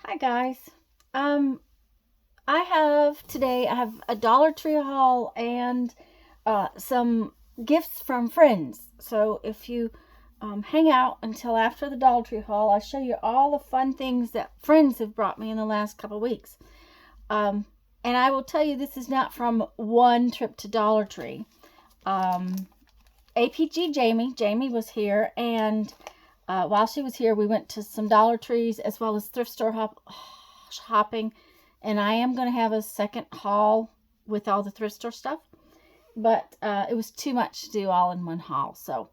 Hi guys. Um, I have a Dollar Tree haul and some gifts from friends. So if you hang out until after the Dollar Tree haul, I'll show you all the fun things that friends have brought me in the last couple weeks. Um, and I will tell you, this is not from one trip to Dollar Tree. Um, APG Jamie was here, and while she was here, we went to some Dollar Trees as well as thrift store shopping. And I am going to have a second haul with all the thrift store stuff, but it was too much to do all in one haul. So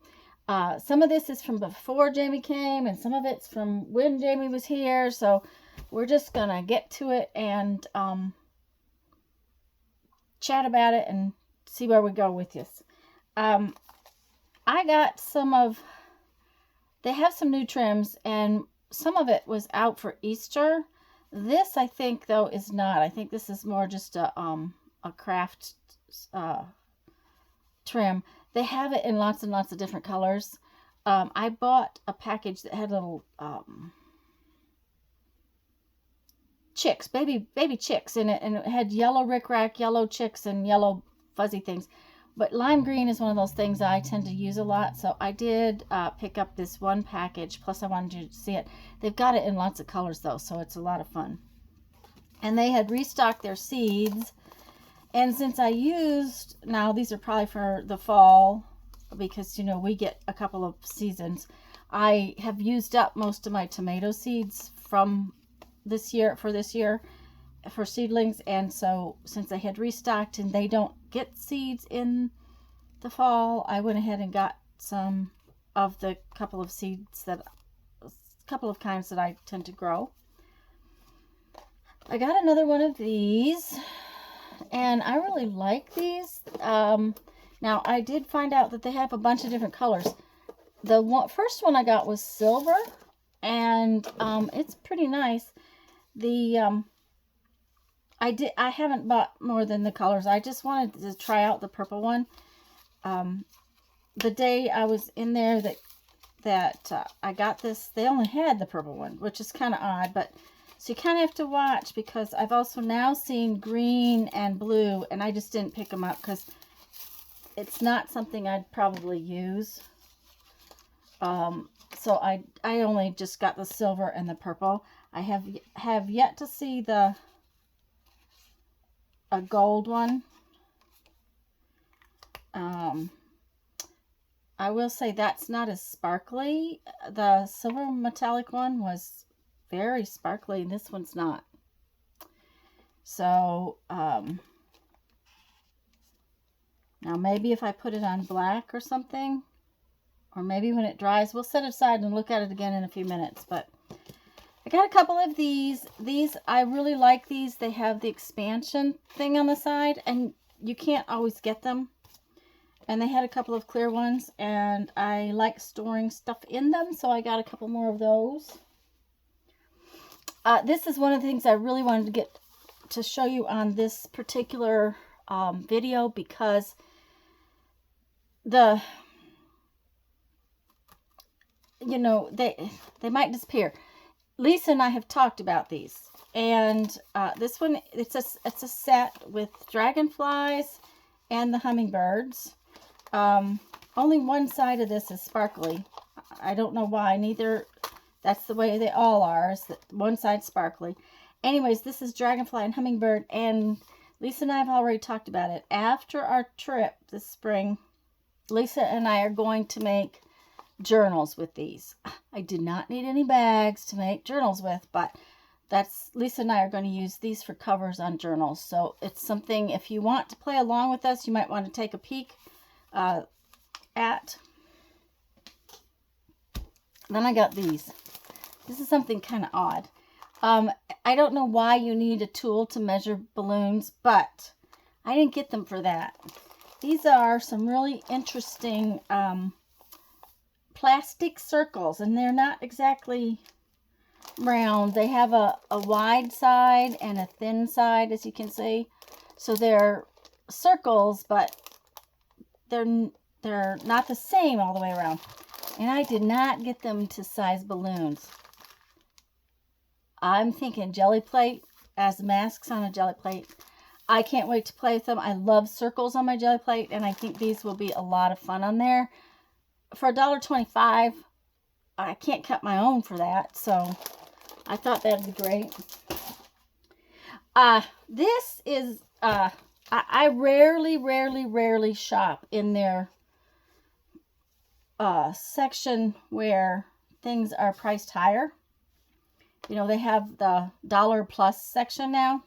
some of this is from before Jamie came, and some of it's from when Jamie was here. So we're just going to get to it and chat about it and see where we go with this. I got they have some new trims, and some of it was out for Easter. This, I think, though, is not. I think this is more just a craft trim. They have it in lots and lots of different colors. I bought a package that had little chicks, baby chicks in it, and it had yellow rickrack, yellow chicks, and yellow fuzzy things. But lime green is one of those things I tend to use a lot, so I did pick up this one package, plus I wanted you to see it. They've got it in lots of colors, though, so it's a lot of fun. And they had restocked their seeds, and since I used, now these are probably for the fall, because, you know, we get a couple of seasons. I have used up most of my tomato seeds from this year, for seedlings, and so since I had restocked and they don't get seeds in the fall, I went ahead and got some of the couple of kinds that I tend to grow. I got another one of these, and I really like these. Now I did find out that they have a bunch of different colors. The first one I got was silver, and it's pretty nice. I haven't bought more than the colors. I just wanted to try out the purple one. The day I was in there that I got this, they only had the purple one, which is kind of odd, but so you kind of have to watch, because I've also now seen green and blue, and I just didn't pick them up because it's not something I'd probably use. So I only just got the silver and the purple. I have yet to see a gold one. I will say that's not as sparkly. The silver metallic one was very sparkly, and this one's not. So, now maybe if I put it on black or something, or maybe when it dries, we'll set it aside and look at it again in a few minutes. But I got a couple of these. I really like these. They have the expansion thing on the side, and you can't always get them. And they had a couple of clear ones, and I like storing stuff in them, so I got a couple more of those. This is one of the things I really wanted to get to show you on this particular video, because they might disappear. Lisa and I have talked about these, and this one, it's a set with dragonflies and the hummingbirds. Only one side of this is sparkly. I don't know why. Neither. That's the way they all are, is that one side sparkly. Anyways, this is dragonfly and hummingbird, and Lisa and I have already talked about it. After our trip this spring, Lisa and I are going to make journals with these. I did not need any bags to make journals with, but Lisa and I are going to use these for covers on journals. So it's something, if you want to play along with us, you might want to take a peek at. Then I got these. This is something kind of odd. I don't know why you need a tool to measure balloons, but I didn't get them for that. These are some really interesting plastic circles, and they're not exactly round. They have a wide side and a thin side, as you can see. So they're circles, but they're not the same all the way around. And I did not get them to size balloons. I'm thinking jelly plate as masks on a jelly plate. I can't wait to play with them. I love circles on my jelly plate, and I think these will be a lot of fun on there. For $1.25, I can't cut my own for that, so I thought that'd be great. This is, I rarely shop in their section where things are priced higher. You know, they have the dollar plus section now.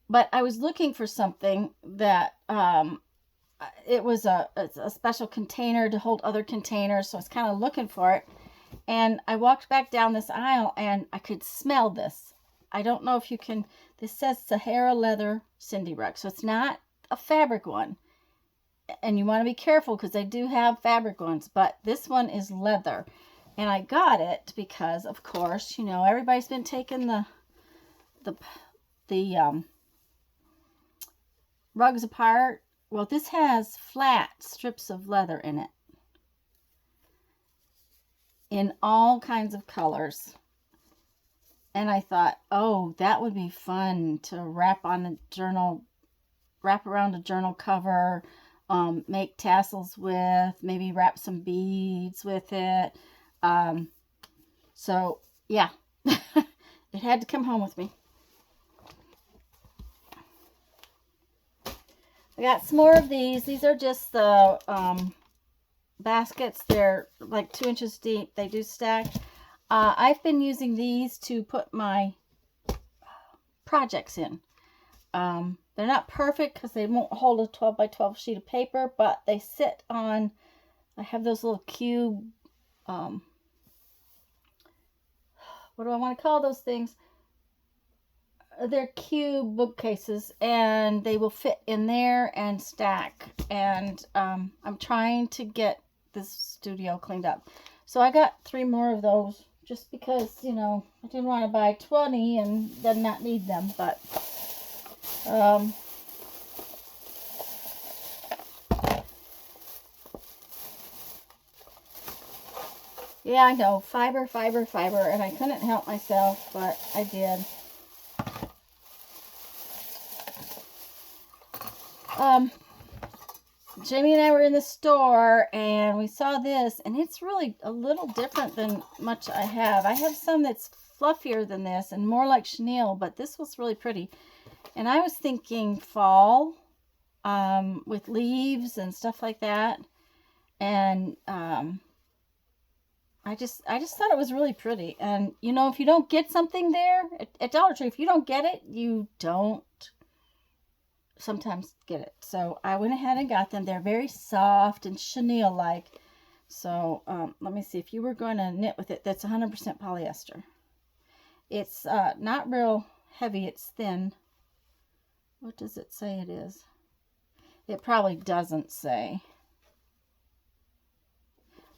But I was looking for something that, it was a special container to hold other containers, so I was kind of looking for it. And I walked back down this aisle, and I could smell this. I don't know if you can, this says Sahara Leather Cindy Rug, so it's not a fabric one. And you want to be careful because they do have fabric ones, but this one is leather. And I got it because, of course, you know, everybody's been taking the rugs apart. Well, this has flat strips of leather in it, in all kinds of colors. And I thought, oh, that would be fun to wrap on a journal, wrap around a journal cover, make tassels with, maybe wrap some beads with it. So yeah, it had to come home with me. I got some more of these. These are just the baskets. They're like 2 inches deep. They do stack. I've been using these to put my projects in. They're not perfect because they won't hold a 12 by 12 sheet of paper, but they sit on, I have those little cube, what do I want to call those things? They're cube bookcases, and they will fit in there and stack. And I'm trying to get this studio cleaned up. So I got 3 more of those just because, you know, I didn't want to buy 20 and did not need them. But yeah, I know, fiber, and I couldn't help myself, but I did. Jamie and I were in the store, and we saw this, and it's really a little different than much I have. I have some that's fluffier than this and more like chenille, but this was really pretty. And I was thinking fall, with leaves and stuff like that. And I just thought it was really pretty. And you know, if you don't get something there at Dollar Tree, if you don't get it, you don't sometimes get it. So I went ahead and got them. They're very soft and chenille like. So let me see, if you were going to knit with it, that's 100% polyester. It's not real heavy, it's thin. What does it say it is? It probably doesn't say,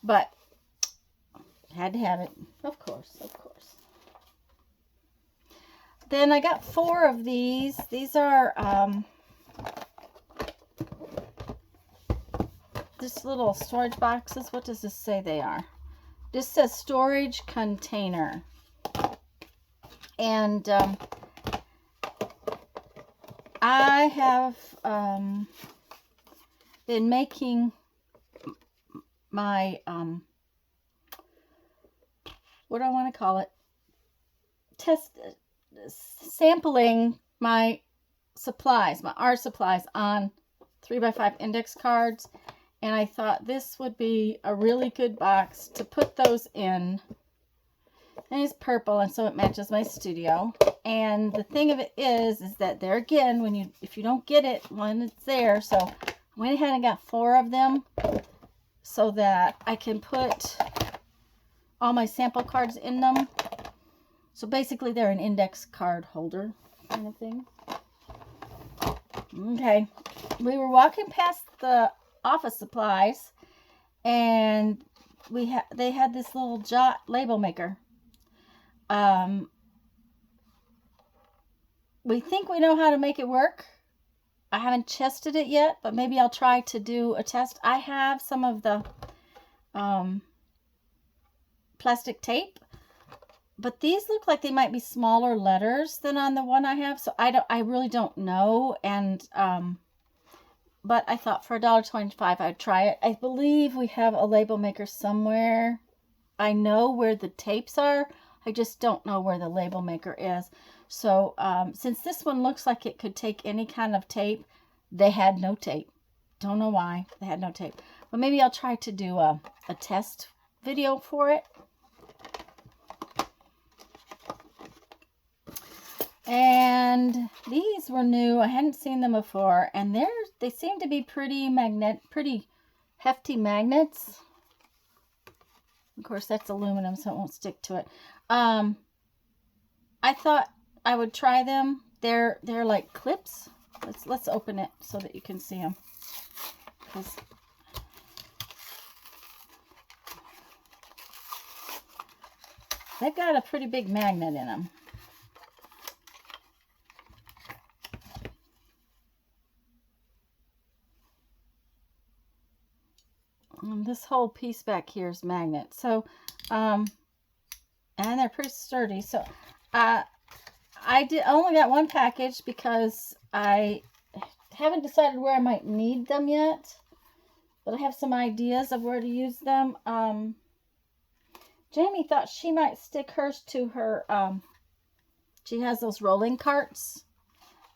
but had to have it, of course. Then I got 4 of these. These are just little storage boxes. What does this say they are? This says storage container. And I have been making my what do I want to call it? Sampling my supplies, my art supplies on 3x5 index cards. And I thought this would be a really good box to put those in. And it's purple, and so it matches my studio. And the thing of it is that there again, if you don't get it when it's there, so I went ahead and got 4 of them so that I can put all my sample cards in them. So basically they're an index card holder kind of thing. Okay, we were walking past the office supplies, and they had this little Jot label maker. We think we know how to make it work. I haven't tested it yet, but maybe I'll try to do a test. I have some of the plastic tape, but these look like they might be smaller letters than on the one I have. So I really don't know. And, but I thought for $1.25 I'd try it. I believe we have a label maker somewhere. I know where the tapes are. I just don't know where the label maker is. So since this one looks like it could take any kind of tape, they had no tape. Don't know why they had no tape. But maybe I'll try to do a test video for it. And these were new. I hadn't seen them before, and they seem to be pretty hefty magnets. Of course, that's aluminum, so it won't stick to it. I thought I would try them. They're like clips. Let's open it so that you can see them. Because they've got a pretty big magnet in them. And this whole piece back here is magnet. So, and they're pretty sturdy. So, I only got one package because I haven't decided where I might need them yet. But I have some ideas of where to use them. Jamie thought she might stick hers to her, she has those rolling carts.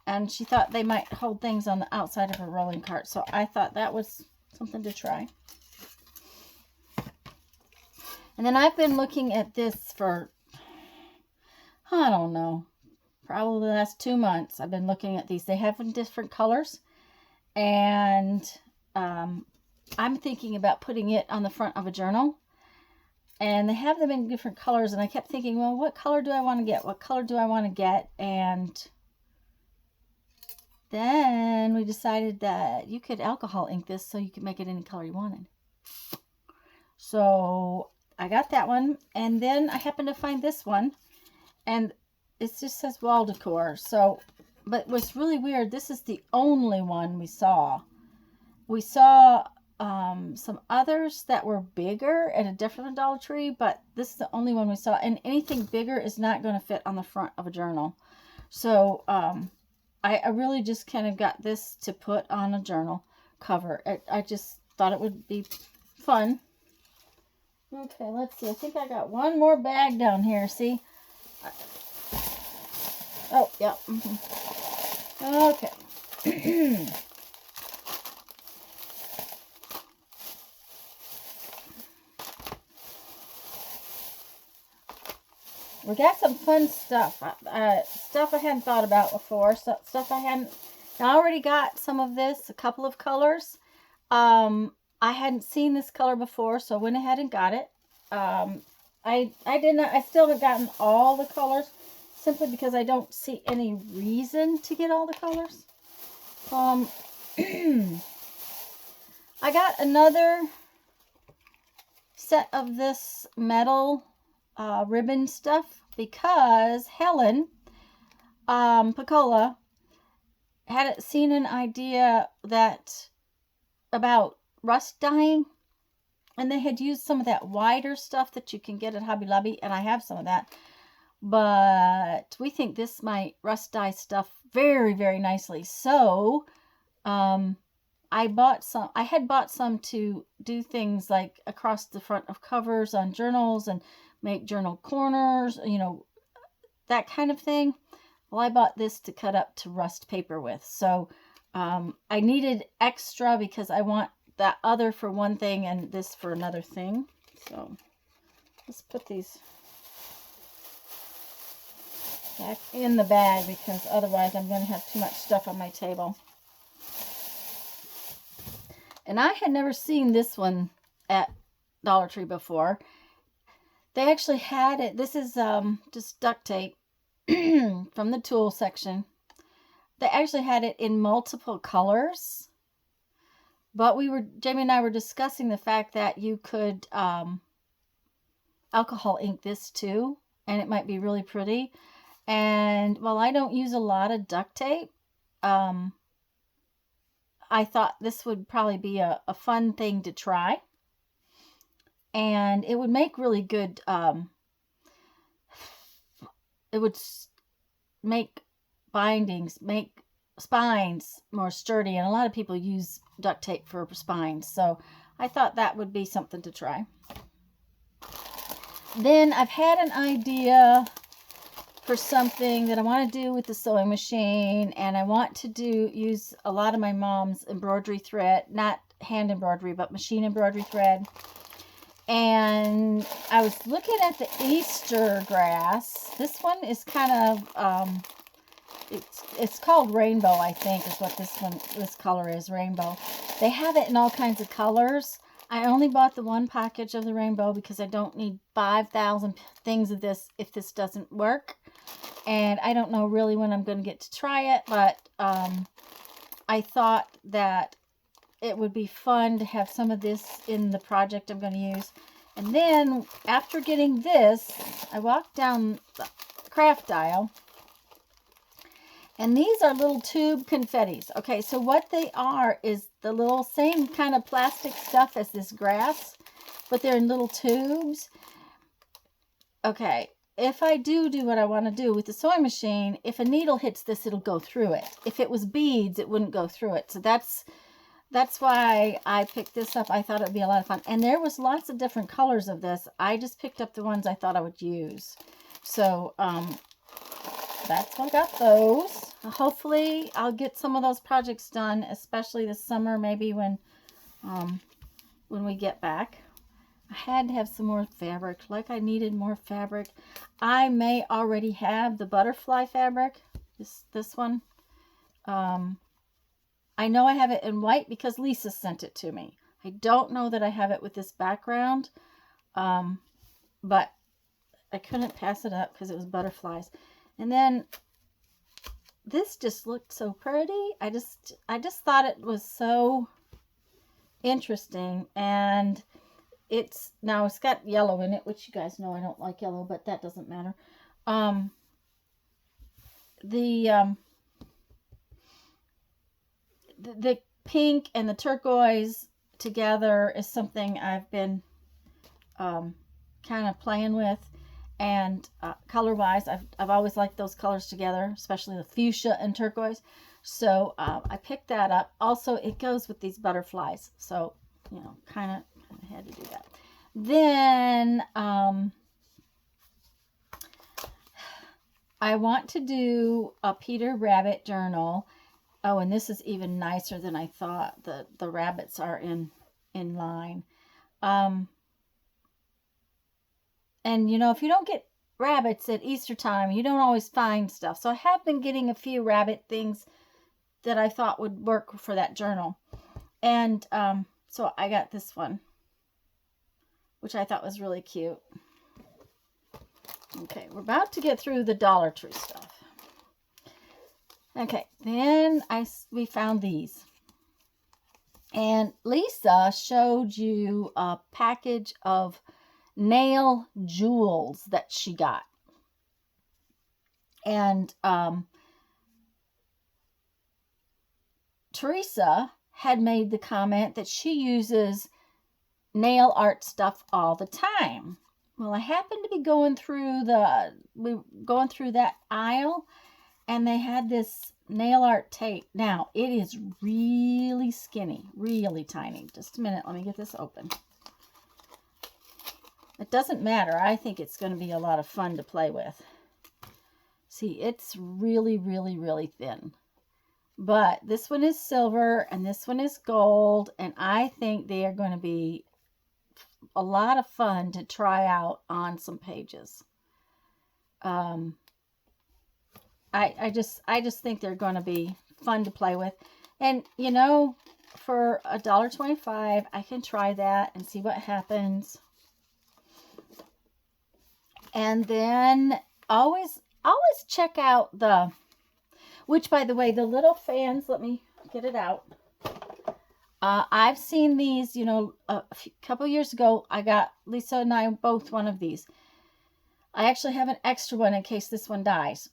And she thought they might hold things on the outside of her rolling cart. So I thought that was something to try. And then I've been looking at this for, I don't know, probably the last 2 months. I've been looking at these. They have different colors. And I'm thinking about putting it on the front of a journal. And they have them in different colors. And I kept thinking, well, what color do I want to get? What color do I want to get? And then we decided that you could alcohol ink this so you could make it any color you wanted. So I got that one, and then I happened to find this one, and it just says wall decor. So, but what's really weird, this is the only one we saw. We saw some others that were bigger at a different Dollar Tree, but this is the only one we saw, and anything bigger is not going to fit on the front of a journal. So I really just kind of got this to put on a journal cover. I just thought it would be fun. Okay, let's see. I think I got one more bag down here. See? Oh, yeah. Okay. We got some fun stuff. Stuff I hadn't thought about before. Stuff I hadn't... I already got some of this. A couple of colors. I hadn't seen this color before, so I went ahead and got it. I still haven't gotten all the colors, simply because I don't see any reason to get all the colors. I got another set of this metal ribbon stuff because Helen Picola had seen an idea about rust dyeing, and they had used some of that wider stuff that you can get at Hobby Lobby, and I have some of that, but we think this might rust dye stuff very, very nicely. So I had bought some to do things like across the front of covers on journals and make journal corners, you know, that kind of thing. Well, I bought this to cut up to rust paper with. So I needed extra because I want that other for one thing and this for another thing. So let's put these back in the bag because otherwise I'm going to have too much stuff on my table. And I had never seen this one at Dollar Tree before. They actually had it. This is just duct tape from the tool section. They actually had it in multiple colors. But Jamie and I were discussing the fact that you could alcohol ink this too, and it might be really pretty. And while I don't use a lot of duct tape, I thought this would probably be a fun thing to try. And it would make really good it would make bindings, make spines more sturdy, and a lot of people use duct tape for spines, so I thought that would be something to try. Then I've had an idea for something that I want to do with the sewing machine, and I want to use a lot of my mom's embroidery thread, not hand embroidery, but machine embroidery thread. And I was looking at the Easter grass. This one is kind of it's called Rainbow, I think, is what this color is, Rainbow. They have it in all kinds of colors. I only bought the one package of the Rainbow because I don't need 5,000 things of this if this doesn't work. And I don't know really when I'm going to get to try it, but I thought that it would be fun to have some of this in the project I'm going to use. And then after getting this, I walked down the craft aisle, and these are little tube confettis. Okay, so what they are is the little same kind of plastic stuff as this grass, but they're in little tubes. Okay, if I do what I want to do with the sewing machine, if a needle hits this, it'll go through it. If it was beads, it wouldn't go through it. So that's why I picked this up. I thought it would be a lot of fun. And there was lots of different colors of this. I just picked up the ones I thought I would use. So, that's why I got those. Hopefully, I'll get some of those projects done, especially this summer, maybe when we get back. I had to have some more fabric, like I needed more fabric. I may already have the butterfly fabric, this one. I know I have it in white because Lisa sent it to me. I don't know that I have it with this background, but I couldn't pass it up because it was butterflies. And then this just looked so pretty. I just thought it was so interesting, and it's got yellow in it, which you guys know I don't like yellow, but that doesn't matter. The pink and the turquoise together is something I've been kind of playing with, and color wise I've always liked those colors together, especially the fuchsia and turquoise. So I picked that up. Also, it goes with these butterflies, so you know, kind of had to do that. Then I want to do a Peter Rabbit journal. Oh, and this is even nicer than I thought. The rabbits are in line. And you know, if you don't get rabbits at Easter time, you don't always find stuff. So I have been getting a few rabbit things that I thought would work for that journal. And so I got this one, which I thought was really cute. Okay, we're about to get through the Dollar Tree stuff. Okay, then we found these. And Lisa showed you a package of nail jewels that she got. And Teresa had made the comment that she uses nail art stuff all the time. Well, I happened to be going through that aisle, and they had this nail art tape. Now, it is really skinny, really tiny. Just a minute, let me get this open. It doesn't matter. I think it's going to be a lot of fun to play with. See, it's really, really, really thin. But this one is silver, and this one is gold, and I think they are going to be a lot of fun to try out on some pages. I just think they're going to be fun to play with. And, you know, for $1.25, I can try that and see what happens. And then always check out which, by the way, the little fans, let me get it out. I've seen these, you know, a couple years ago. I got Lisa and I both one of these. I actually have an extra one in case this one dies.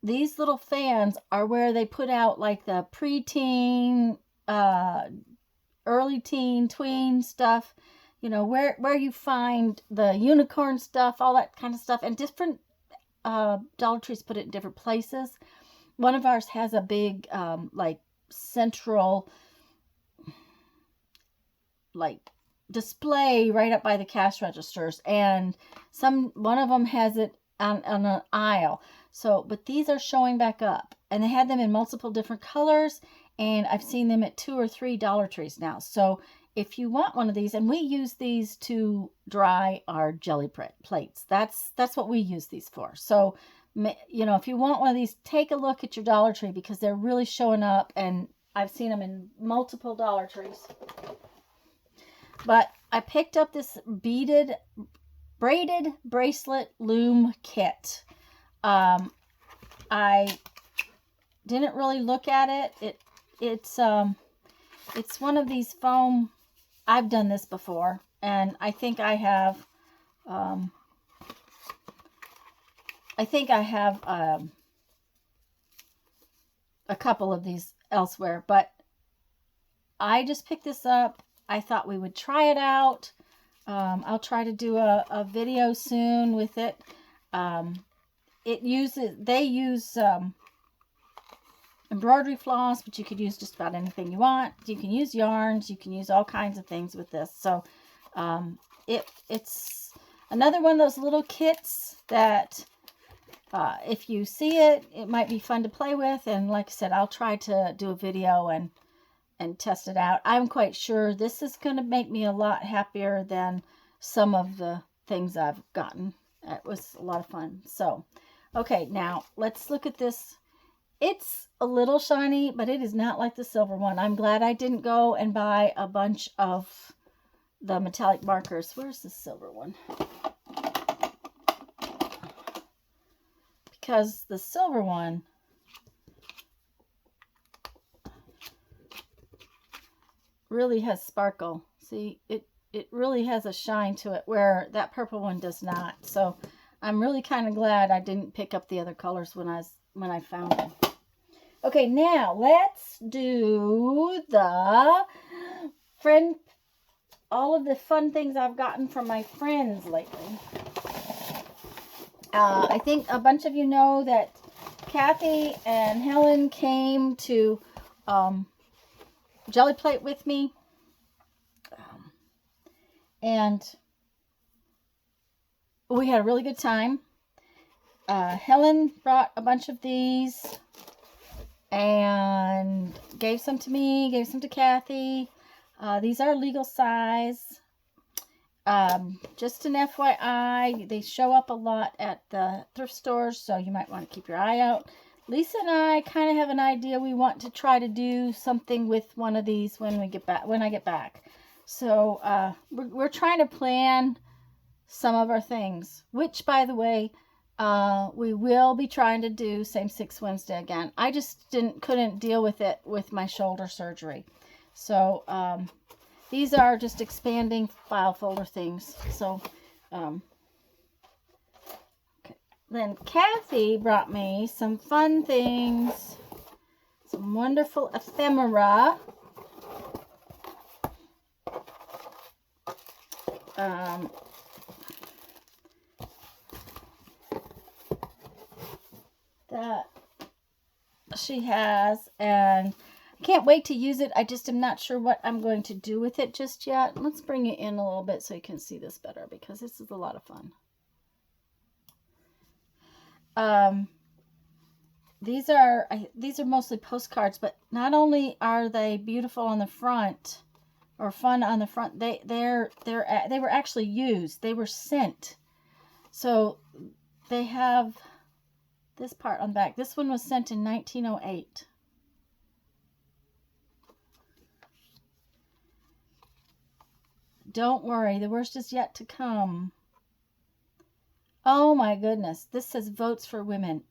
These little fans are where they put out like the preteen, early teen, tween stuff. you know, where you find the unicorn stuff, all that kind of stuff. And different Dollar Trees put it in different places. One of ours has a big, like, central, like, display right up by the cash registers. And one of them has it on an aisle. So, but these are showing back up. And they had them in multiple different colors. And I've seen them at 2 or 3 Dollar Trees now. So if you want one of these, and we use these to dry our jelly plates. That's what we use these for. So, you know, if you want one of these, take a look at your Dollar Tree, because they're really showing up, and I've seen them in multiple Dollar Trees. But I picked up this braided bracelet loom kit. I didn't really look at it. It's one of these foam. I've done this before, and I think I have a couple of these elsewhere, but I just picked this up. I thought we would try it out. I'll try to do a video soon with it. They use embroidery floss, but you could use just about anything you want. You can use yarns. You can use all kinds of things with this. So it's another one of those little kits that if you see it, it might be fun to play with. And like I said, I'll try to do a video and test it out. I'm quite sure this is going to make me a lot happier than some of the things I've gotten. It was a lot of fun. So, okay, now let's look at this. It's a little shiny, but it is not like the silver one. I'm glad I didn't go and buy a bunch of the metallic markers. Where's the silver one? Because the silver one really has sparkle. See, it really has a shine to it, where that purple one does not. So I'm really kind of glad I didn't pick up the other colors when I found them. Okay, now let's do all of the fun things I've gotten from my friends lately. I think a bunch of you know that Kathy and Helen came to Jelly Plate with me. And we had a really good time. Helen brought a bunch of these and gave some to me, gave some to Kathy. These are legal size. Just an FYI, they show up a lot at the thrift stores, so you might want to keep your eye out. Lisa and I kind of have an idea. We want to try to do something with one of these when I get back. So we're trying to plan some of our things, which, by the way, we will be trying to do Same Sex Wednesday again. I just couldn't deal with it with my shoulder surgery. So these are just expanding file folder things. So okay. Then Kathy brought me some fun things, some wonderful ephemera. That she has, and I can't wait to use it. I just am not sure what I'm going to do with it just yet. Let's bring it in a little bit so you can see this better, because this is a lot of fun. These are mostly postcards, but not only are they beautiful on the front or fun on the front, they were actually used. They were sent. So they have this part on the back. This one was sent in 1908. Don't worry, the worst is yet to come. Oh my goodness. This says Votes for Women.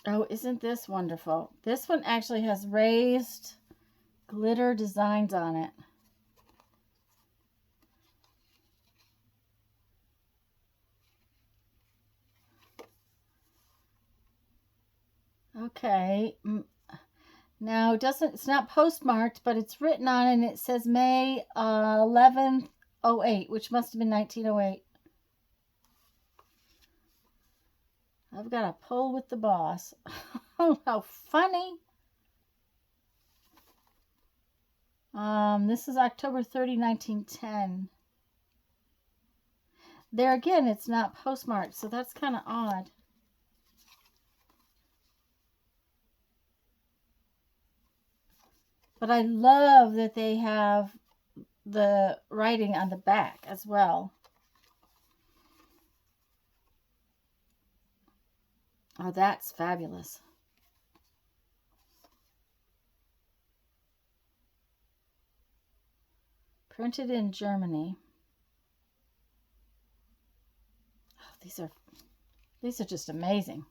Oh, isn't this wonderful? This one actually has raised glitter designs on it. Okay. Now, it's not postmarked, but it's written on it, and it says May 11th, 08, which must have been 1908. I've got a pull with the boss. Oh, how funny. This is October 30, 1910. There again, it's not postmarked, so that's kind of odd. But I love that they have the writing on the back as well. Oh, that's fabulous. Printed in Germany. Oh, these are just amazing.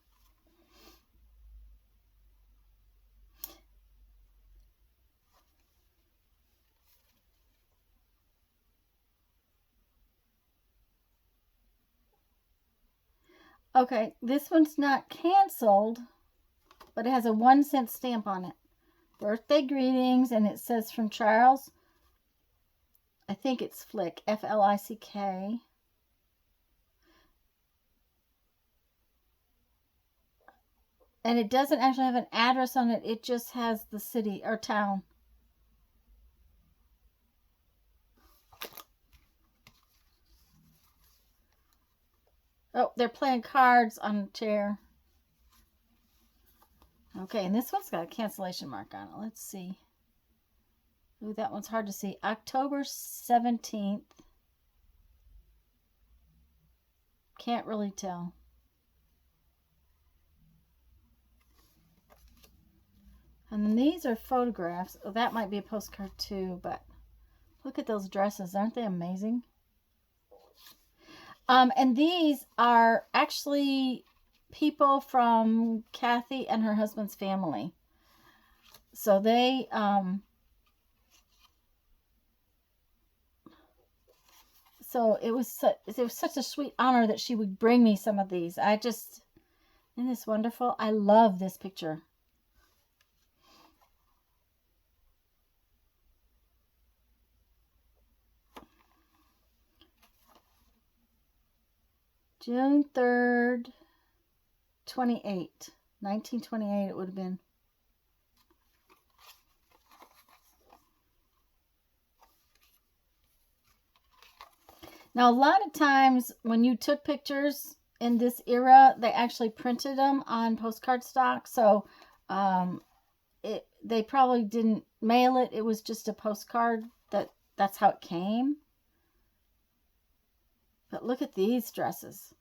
Okay, this one's not canceled, but it has a 1-cent stamp on it. Birthday greetings, and it says from Charles. I think it's Flick, F-L-I-C-K. And it doesn't actually have an address on it. It just has the city or town. Oh, they're playing cards on a chair. Okay, and this one's got a cancellation mark on it. Let's see. Ooh, that one's hard to see. October 17th. Can't really tell. And then these are photographs. Oh, that might be a postcard too, but look at those dresses. Aren't they amazing? And these are actually people from Kathy and her husband's family. So they, so it was such a sweet honor that she would bring me some of these. Isn't this wonderful? I love this picture. June 3rd, 1928 it would have been. Now, a lot of times when you took pictures in this era, they actually printed them on postcard stock. So they probably didn't mail it. It was just a postcard. That's how it came. But look at these dresses.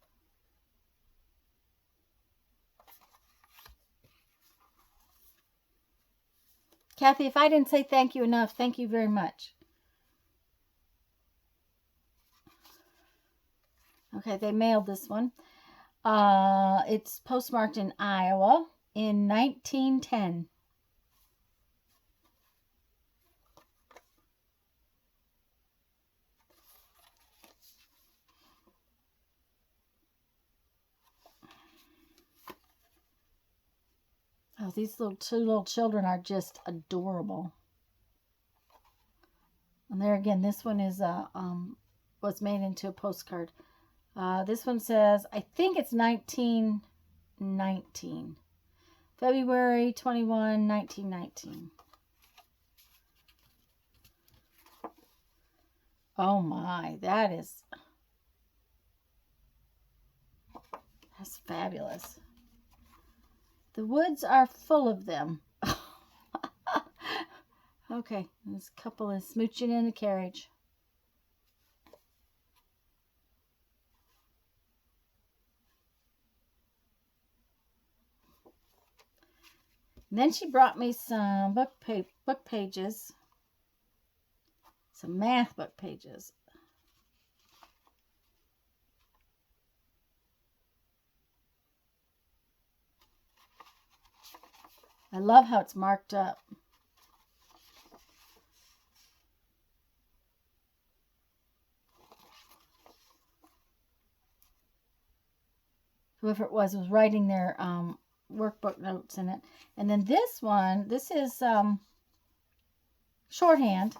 Kathy, if I didn't say thank you enough, thank you very much. Okay, they mailed this one. It's postmarked in Iowa in 1910. Oh, these two little children are just adorable. And there again, this one is was made into a postcard. This one says, I think it's 1919. February 21, 1919. Oh my, that's fabulous. The woods are full of them. Okay, this couple is smooching in a carriage. And then she brought me some book pages, some math book pages. I love how it's marked up. Whoever it was writing their workbook notes in it. And then this one, this is shorthand.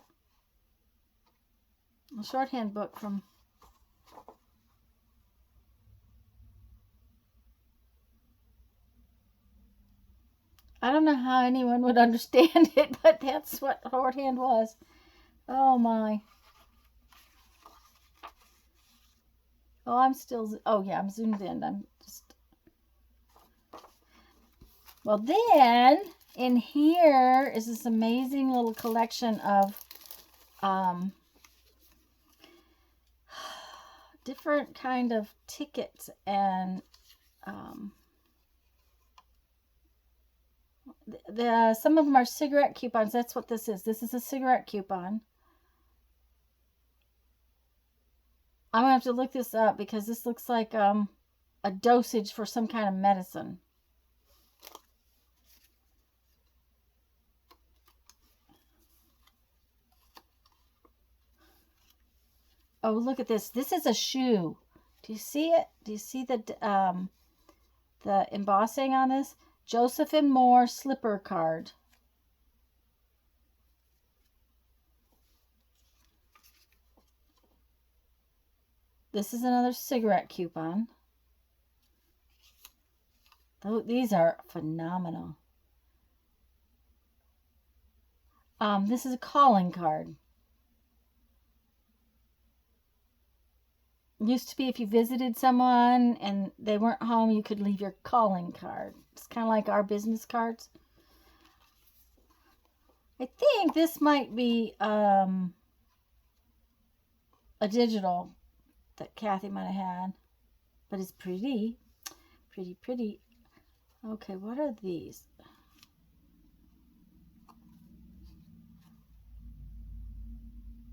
A shorthand book from... I don't know how anyone would understand it, but that's what shorthand was. Oh my. Oh, I'm still... Oh yeah, I'm zoomed in. I'm just... Well, then in here is this amazing little collection of different kind of tickets and some of them are cigarette coupons. That's what this is. This is a cigarette coupon. I'm gonna have to look this up because this looks like a dosage for some kind of medicine. Oh, look at this. This is a shoe. Do you see it? Do you see the embossing on this? Joseph and Moore slipper card. This is another cigarette coupon. These are phenomenal. This is a calling card. Used to be if you visited someone and they weren't home, you could leave your calling card. It's kind of like our business cards. I think this might be a digital that Kathy might have had, but it's pretty. Okay, what are these?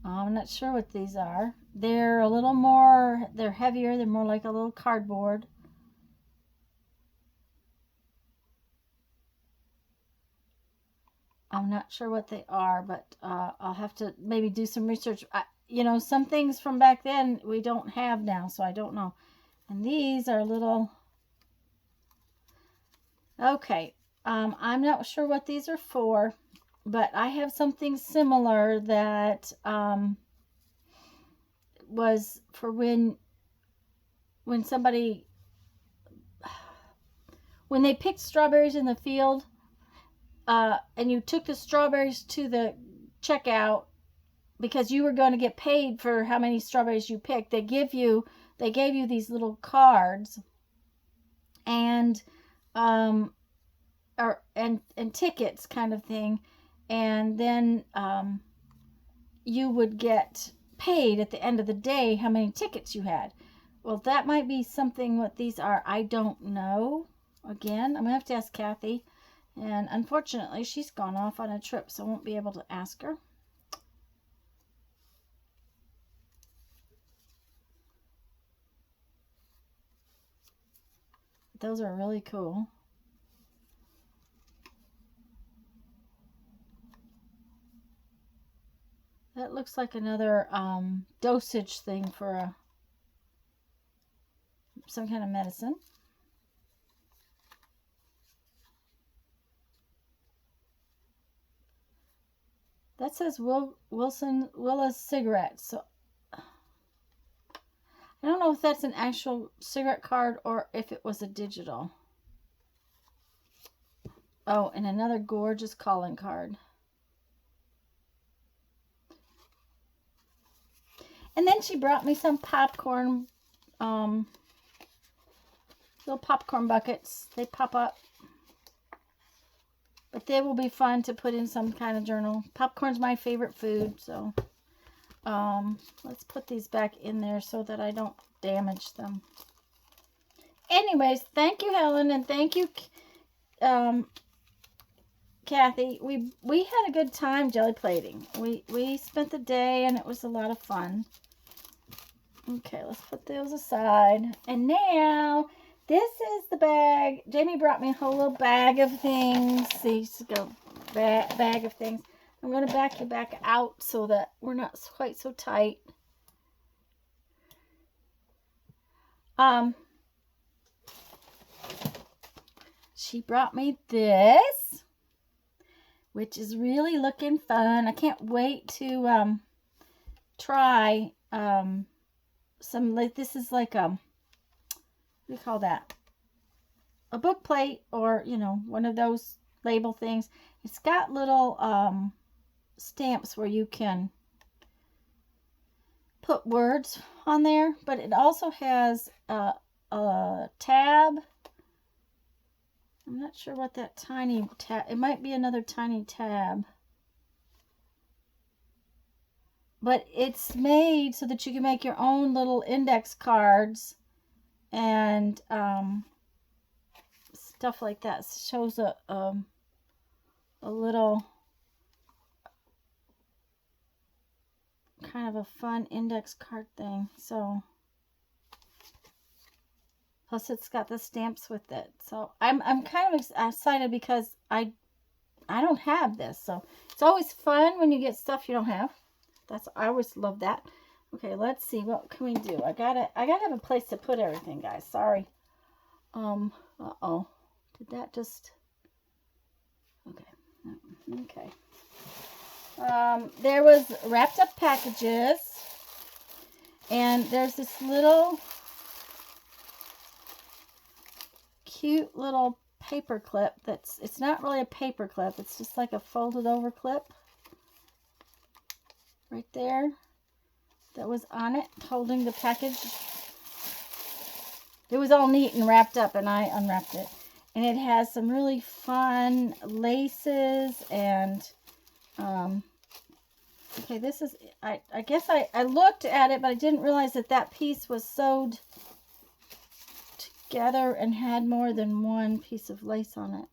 I'm not sure what these are. They're a little more, they're heavier. They're more like a little cardboard. I'm not sure what they are, but I'll have to maybe do some research. You know, some things from back then we don't have now, so I don't know. And these are little... Okay, I'm not sure what these are for, but I have something similar that was for when somebody, when they picked strawberries in the field, and you took the strawberries to the checkout because you were going to get paid for how many strawberries you picked. They gave you these little cards and and tickets kind of thing, and then you would get paid at the end of the day how many tickets you had. Well, that might be something what these are. I don't know. Again, I'm gonna have to ask Kathy, and unfortunately she's gone off on a trip, so I won't be able to ask her. Those are really cool. That looks like another dosage thing for some kind of medicine. That says Willis cigarettes. So I don't know if that's an actual cigarette card or if it was a digital. Oh, and another gorgeous calling card. And then she brought me some popcorn, little popcorn buckets. They pop up. But they will be fun to put in some kind of journal. Popcorn's my favorite food, so let's put these back in there so that I don't damage them. Anyways, thank you, Helen, and thank you, Kathy. We had a good time jelly plating. We spent the day and it was a lot of fun. Okay, let's put those aside. And now this is the bag. Jamie brought me a whole little bag of things. See, just go bag of things. I'm going to back you back out so that we're not quite so tight. she brought me this, which is really looking fun. I can't wait to try some, like, this is like what do you call that? A book plate, or, you know, one of those label things. It's got little stamps where you can put words on there, but it also has a tab. I'm not sure what that tiny tab, it might be another tiny tab, but it's made so that you can make your own little index cards and stuff like that. It shows a little kind of a fun index card thing. So plus it's got the stamps with it. So I'm kind of excited because I don't have this. So it's always fun when you get stuff you don't have. I always love that. Okay, let's see, what can we do? I gotta have a place to put everything, guys. Sorry. Uh-oh. Did that just... Okay. There was wrapped up packages, and there's this little cute little paper clip it's not really a paper clip, it's just like a folded over clip right there that was on it holding the package. It was all neat and wrapped up, and I unwrapped it, and it has some really fun laces and okay, this is, I guess I looked at it, but I didn't realize that piece was sewed together and had more than one piece of lace on it.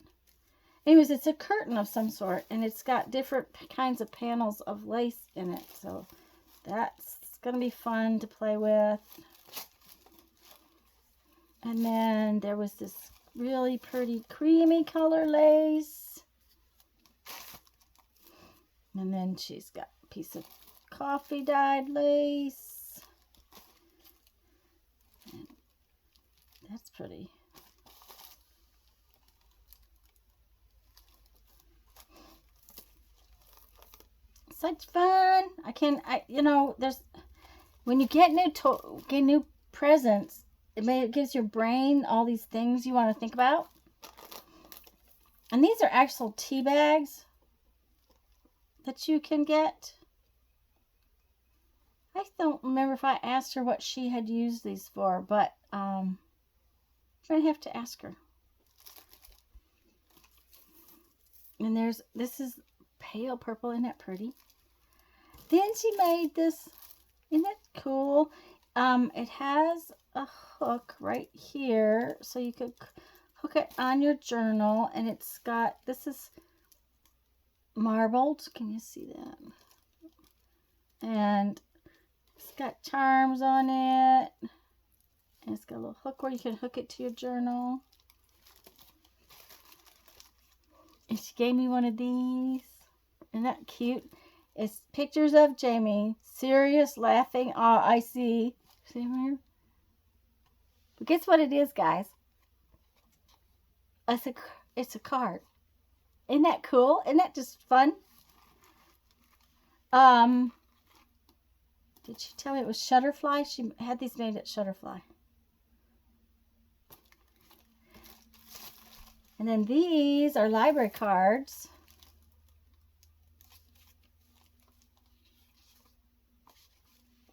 Anyways, it's a curtain of some sort, and it's got different kinds of panels of lace in it, so that's going to be fun to play with. And then there was this really pretty creamy color lace. And then she's got a piece of coffee dyed lace. And that's pretty. Such fun. You know, there's, when you get new presents, it gives your brain all these things you want to think about. And these are actual tea bags that you can get. I don't remember if I asked her what she had used these for, but I'm going to have to ask her. And this is pale purple. Isn't that pretty? Then she made this. Isn't that cool? It has a hook right here, so you could hook it on your journal, and it's got, this is marbled. Can you see that? And it's got charms on it, and it's got a little hook where you can hook it to your journal. And she gave me one of these. Isn't that cute? It's pictures of Jamie, serious, laughing. Oh, I see. See here? But guess what it is, guys? It's a card. Isn't that cool? Isn't that just fun? Did she tell me it was Shutterfly? She had these made at Shutterfly. And then these are library cards.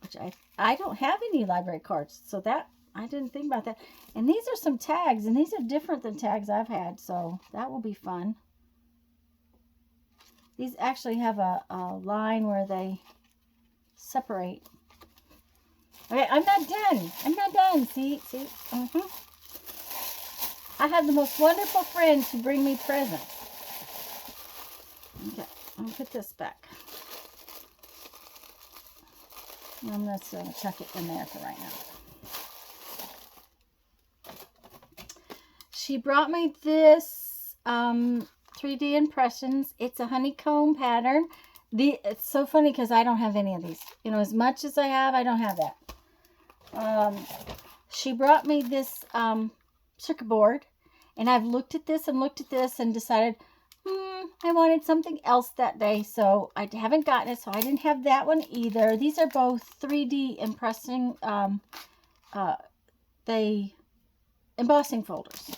Which I don't have any library cards, so that I didn't think about that. And these are some tags, and these are different than tags I've had, so that will be fun. These actually have a line where they separate. Okay, I'm not done. I'm not done. See? I have the most wonderful friends who bring me presents. Okay, I'm going to put this back. I'm just going to chuck it in there for right now. She brought me this 3D impressions. It's a honeycomb pattern. It's so funny because I don't have any of these. You know, as much as I have, I don't have that. She brought me this circuit board, And I've looked at this and decided, I wanted something else that day. So I haven't gotten it. So I didn't have that one either. These are both 3D impressing, embossing folders.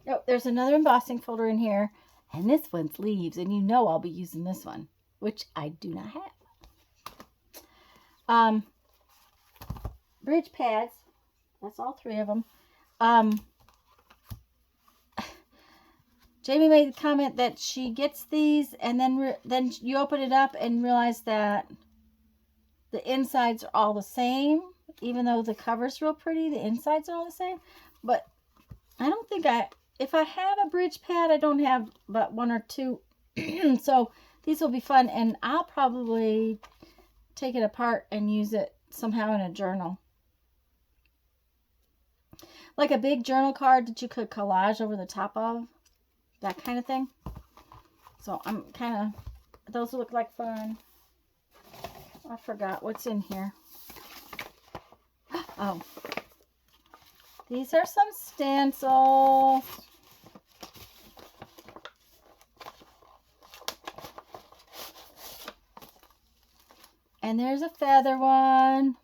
Oh, there's another embossing folder in here. And this one's leaves. And you know I'll be using this one, which I do not have. Bridge pads. That's all 3 of them. Jamie made the comment that she gets these and then you open it up and realize that the insides are all the same. Even though the cover's real pretty, the insides are all the same. But I don't think if I have a bridge pad, I don't have but 1 or 2. So these will be fun. And I'll probably take it apart and use it somehow in a journal. Like a big journal card that you could collage over the top of. That kind of thing. So I'm kind of, those look like fun. I forgot what's in here. Oh. These are some stencils. And there's a feather one.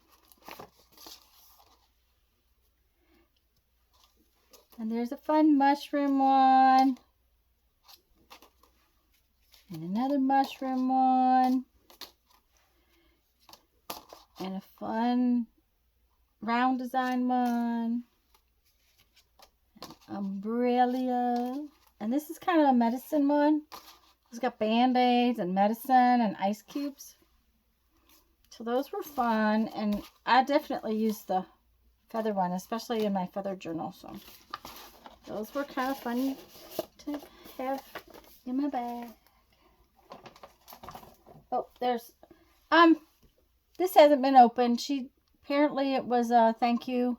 And there's a fun mushroom one. And another mushroom one. And a fun round design one. Umbrella. And this is kind of a medicine one. It's got band-aids and medicine and ice cubes. So those were fun. And I definitely used the feather one, especially in my feather journal. So those were kind of fun to have in my bag. Oh, there's, this hasn't been opened. Apparently it was a thank you.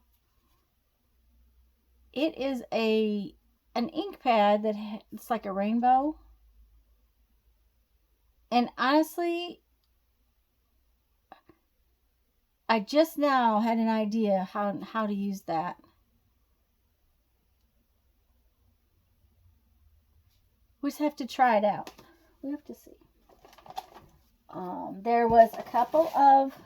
It is an ink pad that it's like a rainbow. And honestly, I just now had an idea how to use that. We just have to try it out. We have to see. There was a couple of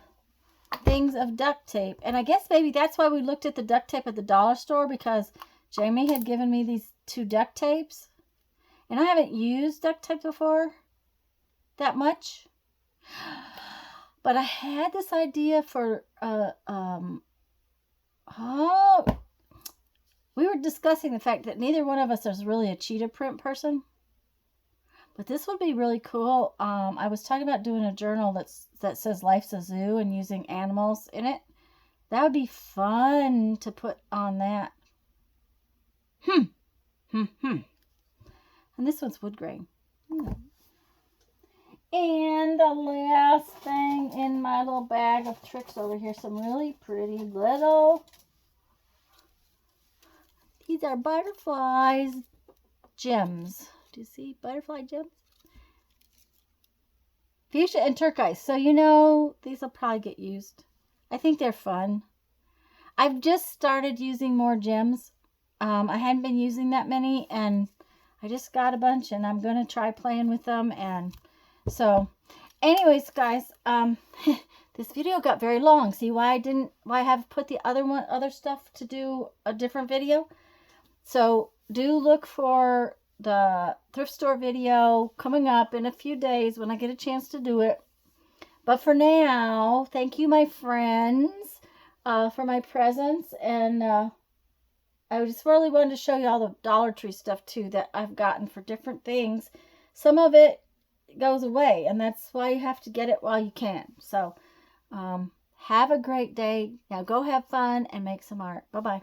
things of duct tape. And I guess maybe that's why we looked at the duct tape at the dollar store, because Jamie had given me these 2 duct tapes. And I haven't used duct tape before that much. But I had this idea for, we were discussing the fact that neither one of us is really a cheetah print person. But this would be really cool. I was talking about doing a journal that says Life's a Zoo and using animals in it. That would be fun to put on that. And this one's wood grain. And the last thing in my little bag of tricks over here, some really pretty little, these are butterflies gems. Do you see butterfly gems? Fuchsia and turquoise. So you know, these will probably get used. I think they're fun. I've just started using more gems. I hadn't been using that many, and I just got a bunch, and I'm going to try playing with them. And so, anyways, guys, this video got very long. See why I have put the other stuff to do a different video? So do look for the thrift store video coming up in a few days when I get a chance to do it. But for now, thank you, my friends, for my presents. And I just really wanted to show you all the Dollar Tree stuff too that I've gotten for different things. Some of it goes away, and that's why you have to get it while you can. So have a great day. Now go have fun and make some art. Bye-bye.